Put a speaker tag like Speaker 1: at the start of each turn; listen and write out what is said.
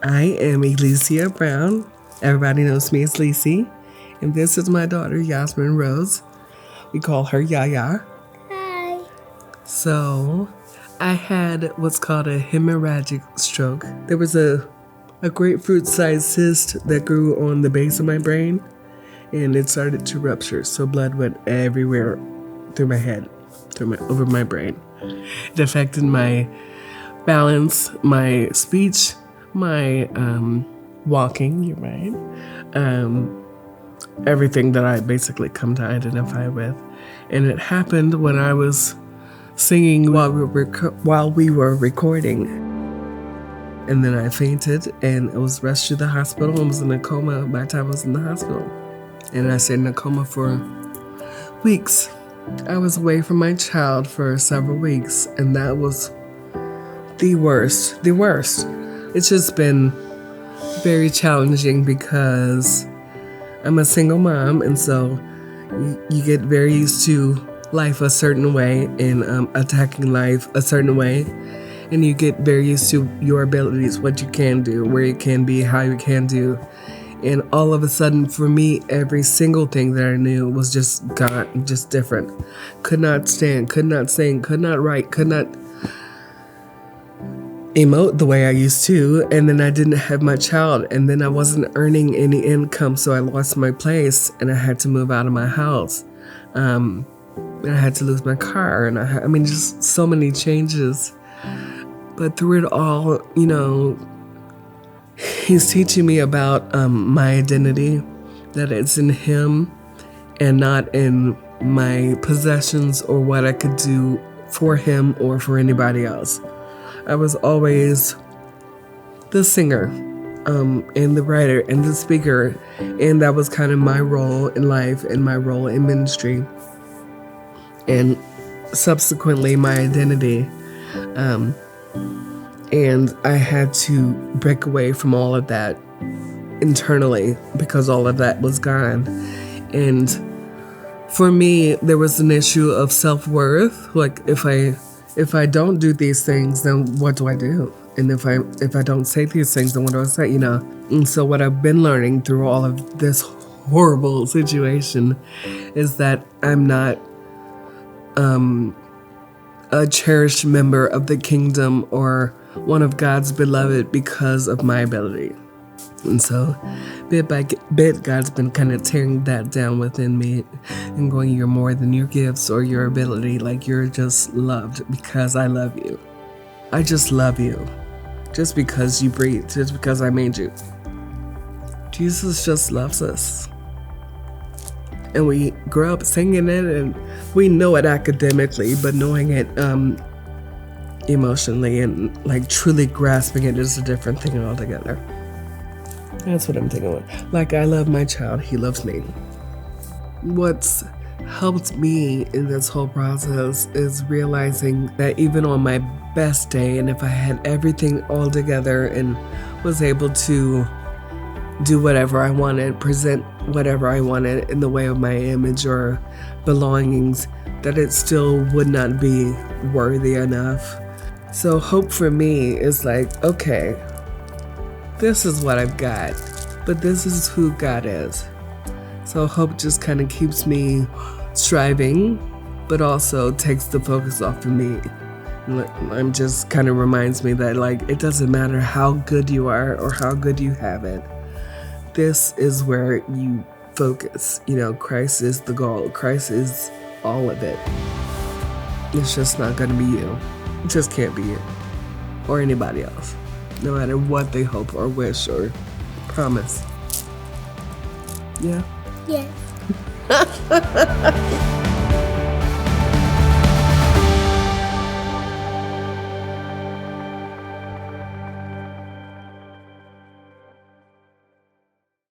Speaker 1: I am Alicia Brown. Everybody knows me as Lici. And this is my daughter, Yasmin Rose. We call her Yaya.
Speaker 2: Hi.
Speaker 1: So, I had what's called a hemorrhagic stroke. There was a grapefruit-sized cyst that grew on the base of my brain, and it started to rupture. So blood went everywhere through my head, over my brain. It affected my balance, my speech, my walking. You're right. Everything that I basically come to identify with, and it happened when I was singing while we were recording, and then I fainted and I was rushed to the hospital and was in a coma by the time I was in the hospital, and I stayed in a coma for weeks. I was away from my child for several weeks, and that was the worst. It's just been very challenging because I'm a single mom, and so you get very used to life a certain way and attacking life a certain way, and you get very used to your abilities, what you can do, where you can be, how you can do. And all of a sudden, for me, every single thing that I knew was just gone, just different. Could not stand, could not sing, could not write, could not emote the way I used to. And then I didn't have my child, and then I wasn't earning any income, so I lost my place and I had to move out of my house. And I had to lose my car, and I mean, just so many changes. But through it all, he's teaching me about my identity, that it's in him and not in my possessions or what I could do for him or for anybody else. I was always the singer and the writer and the speaker, and that was kind of my role in life and my role in ministry, and subsequently my identity. And I had to break away from all of that internally because all of that was gone. And for me, there was an issue of self-worth. Like, if I don't do these things, then what do I do? And if I don't say these things, then what do I say? And so what I've been learning through all of this horrible situation is that I'm not a cherished member of the kingdom or one of God's beloved because of my ability. And so bit by bit, God's been kind of tearing that down within me and going, you're more than your gifts or your ability. Like, you're just loved because I love you. I just love you. Just because you breathe, just because I made you. Jesus just loves us. And we grow up singing it, and we know it academically, but knowing it emotionally and like truly grasping it is a different thing altogether. That's what I'm thinking of. Like, I love my child, he loves me. What's helped me in this whole process is realizing that even on my best day, and if I had everything all together and was able to do whatever I wanted, present whatever I wanted in the way of my image or belongings, that it still would not be worthy enough. So hope for me is like, okay, this is what I've got, but this is who God is. So hope just kind of keeps me striving, but also takes the focus off of me. I'm just kind of reminds me that, like, it doesn't matter how good you are or how good you have it. This is where you focus. Christ is the goal. Christ is all of it. It's just not going to be you. It just can't be you or anybody else, no matter what they hope or wish or promise. Yeah?
Speaker 2: Yes.